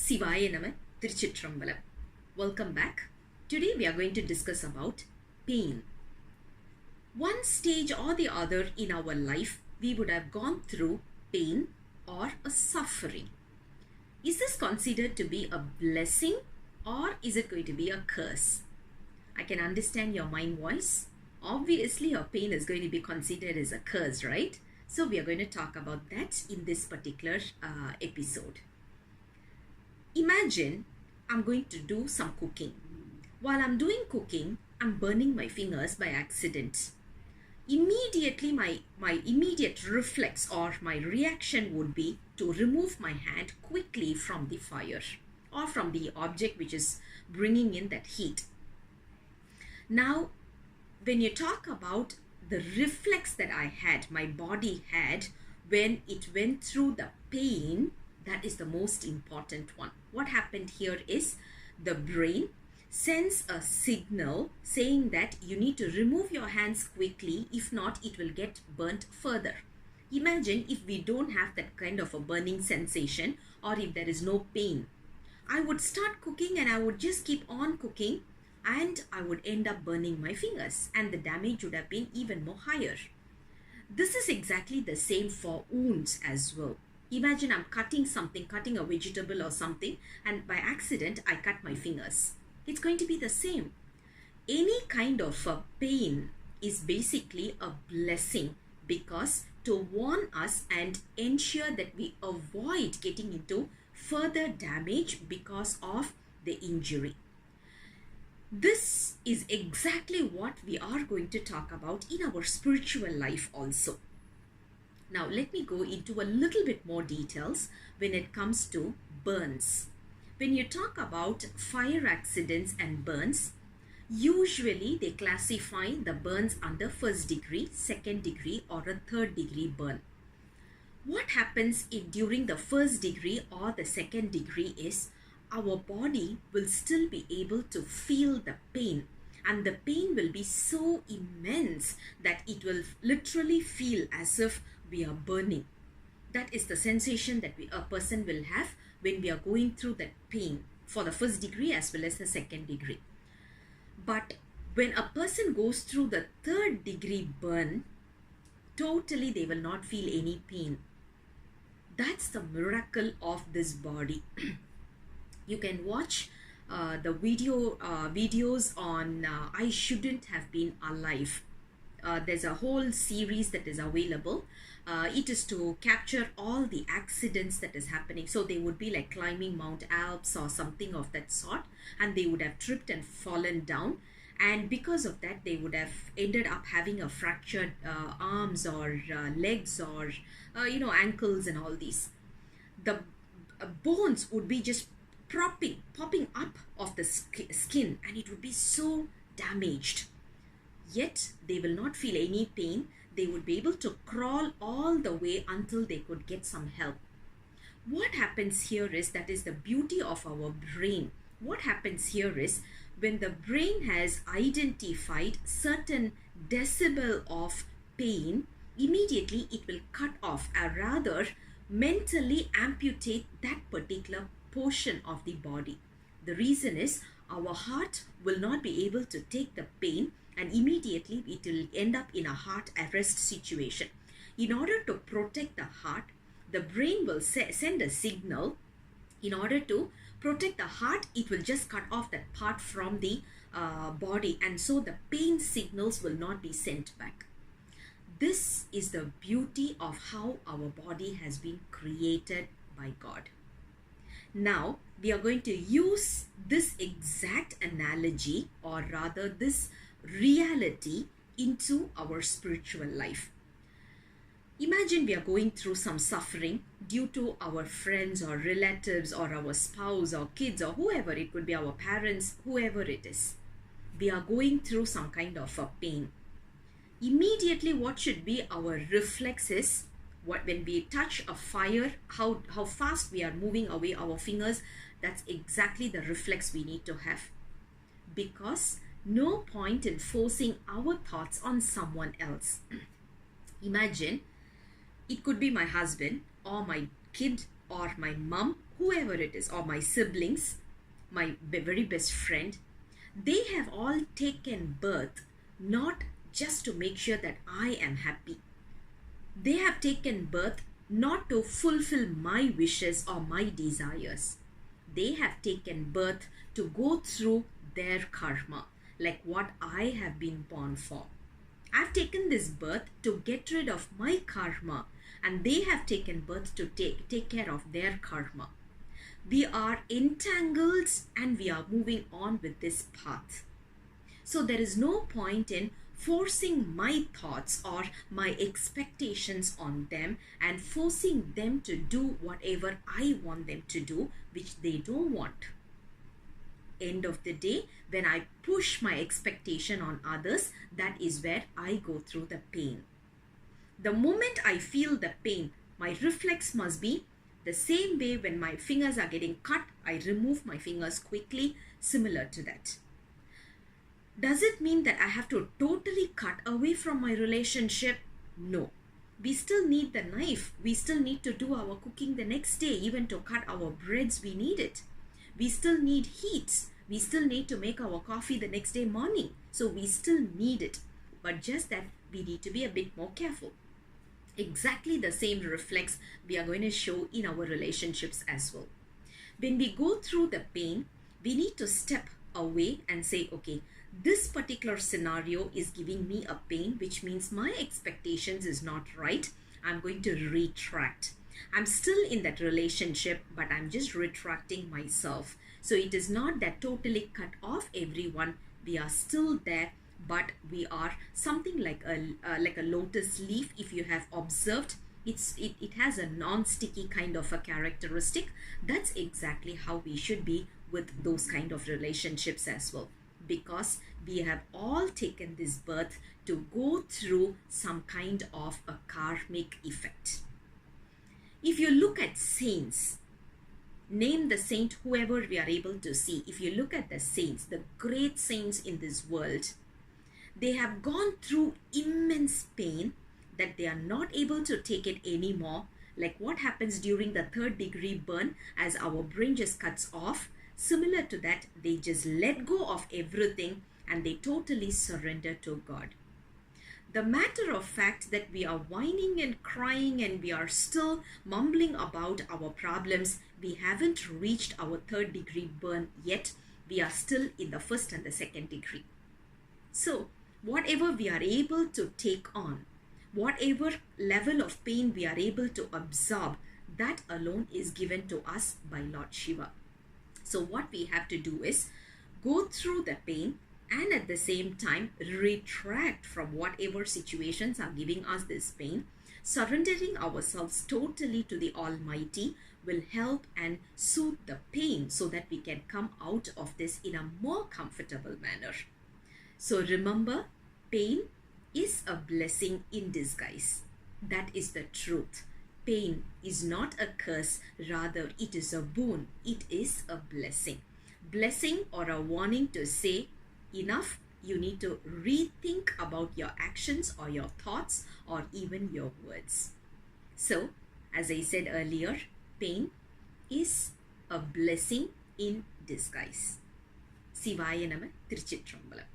Sivaya Nama Tiruchitrambalam. Welcome back. Today we are going to discuss about pain. One stage or the other in our life, we would have gone through pain or a suffering. Is this considered to be a blessing or is it going to be a curse? I can understand your mind voice. Obviously, your pain is going to be considered as a curse, right? So we are going to talk about that in this particular episode. Imagine I'm going to do some cooking. While I'm doing cooking, I'm burning my fingers by accident. Immediately, my immediate reflex or my reaction would be to remove my hand quickly from the fire or from the object which is bringing in that heat. Now, when you talk about the reflex that I had, my body had, when it went through the pain, that is the most important one. What happened here is the brain sends a signal saying that you need to remove your hands quickly, if not it will get burnt further. Imagine if we don't have that kind of a burning sensation or if there is no pain. I would start cooking and I would just keep on cooking and I would end up burning my fingers and the damage would have been even more higher. This is exactly the same for wounds as well. Imagine I'm cutting a vegetable or something, and by accident I cut my fingers. It's going to be the same. Any kind of a pain is basically a blessing because to warn us and ensure that we avoid getting into further damage because of the injury. This is exactly what we are going to talk about in our spiritual life also. Now, let me go into a little bit more details when it comes to burns. When you talk about fire accidents and burns, usually they classify the burns under first degree, second degree or a third degree burn. What happens if during the first degree or the second degree is our body will still be able to feel the pain, and the pain will be so immense that it will literally feel as if we are burning. That is the sensation that a person will have when we are going through that pain for the first degree as well as the second degree. But when a person goes through the third degree burn, totally they will not feel any pain. That's the miracle of this body. You can watch the videos on I Shouldn't Have Been Alive. There's a whole series that is available. It is to capture all the accidents that is happening. So they would be like climbing Mount Alps or something of that sort, and they would have tripped and fallen down, and because of that they would have ended up having a fractured arms or legs or ankles and all these. The bones would be just popping up of the skin, and it would be so damaged. Yet they will not feel any pain. They would be able to crawl all the way until they could get some help. What happens here is, that is the beauty of our brain. What happens here is, when the brain has identified certain decibel of pain, immediately it will cut off or rather mentally amputate that particular portion of the body. The reason is our heart will not be able to take the pain, and immediately it will end up in a heart arrest situation. In order to protect the heart, the brain will send a signal. In order to protect the heart, it will just cut off that part from the body, and so the pain signals will not be sent back. This is the beauty of how our body has been created by God. Now, we are going to use this exact analogy, or rather this reality, into our spiritual life. Imagine we are going through some suffering due to our friends or relatives or our spouse or kids or whoever, it could be our parents, whoever it is. We are going through some kind of a pain. Immediately, what should be our reflexes? When we touch a fire, how fast we are moving away our fingers, that's exactly the reflex we need to have. Because no point in forcing our thoughts on someone else. Imagine, it could be my husband or my kid or my mom, whoever it is, or my siblings, my very best friend, they have all taken birth not just to make sure that I am happy. They have taken birth not to fulfill my wishes or my desires. They have taken birth to go through their karma, like what I have been born for. I've taken this birth to get rid of my karma, and they have taken birth to take care of their karma. We are entangled and we are moving on with this path. So there is no point in forcing my thoughts or my expectations on them and forcing them to do whatever I want them to do, which they don't want. End of the day, when I push my expectation on others, that is where I go through the pain. The moment I feel the pain, my reflex must be the same way when my fingers are getting cut, I remove my fingers quickly, similar to that. Does it mean that I have to totally cut away from my relationship? No. We still need the knife. We still need to do our cooking the next day. Even to cut our breads, we need it. We still need heat. We still need to make our coffee the next day morning. So we still need it. But just that we need to be a bit more careful. Exactly the same reflex we are going to show in our relationships as well. When we go through the pain, we need to step away and say, okay, this particular scenario is giving me a pain, which means my expectations is not right. I'm going to retract. I'm still in that relationship, but I'm just retracting myself. So it is not that totally cut off everyone. We are still there, but we are something like a lotus leaf. If you have observed, it has a non-sticky kind of a characteristic. That's exactly how we should be with those kind of relationships as well, because we have all taken this birth to go through some kind of a karmic effect. If you look at saints, name the saint whoever we are able to see. If you look at the saints, the great saints in this world, they have gone through immense pain that they are not able to take it anymore. Like what happens during the 3rd degree burn, as our brain just cuts off. Similar to that, they just let go of everything and they totally surrender to God. The matter of fact that we are whining and crying and we are still mumbling about our problems, we haven't reached our 3rd degree burn yet. We are still in the 1st and the 2nd degree. So whatever we are able to take on, whatever level of pain we are able to absorb, that alone is given to us by Lord Shiva. So what we have to do is go through the pain and at the same time retract from whatever situations are giving us this pain. Surrendering ourselves totally to the Almighty will help and soothe the pain so that we can come out of this in a more comfortable manner. So remember, pain is a blessing in disguise. That is the truth. Pain is not a curse, rather it is a boon. It is a blessing. Blessing or a warning to say, enough, you need to rethink about your actions or your thoughts or even your words. So, as I said earlier, pain is a blessing in disguise. Sivaya Nama, Tiruchitrambalam.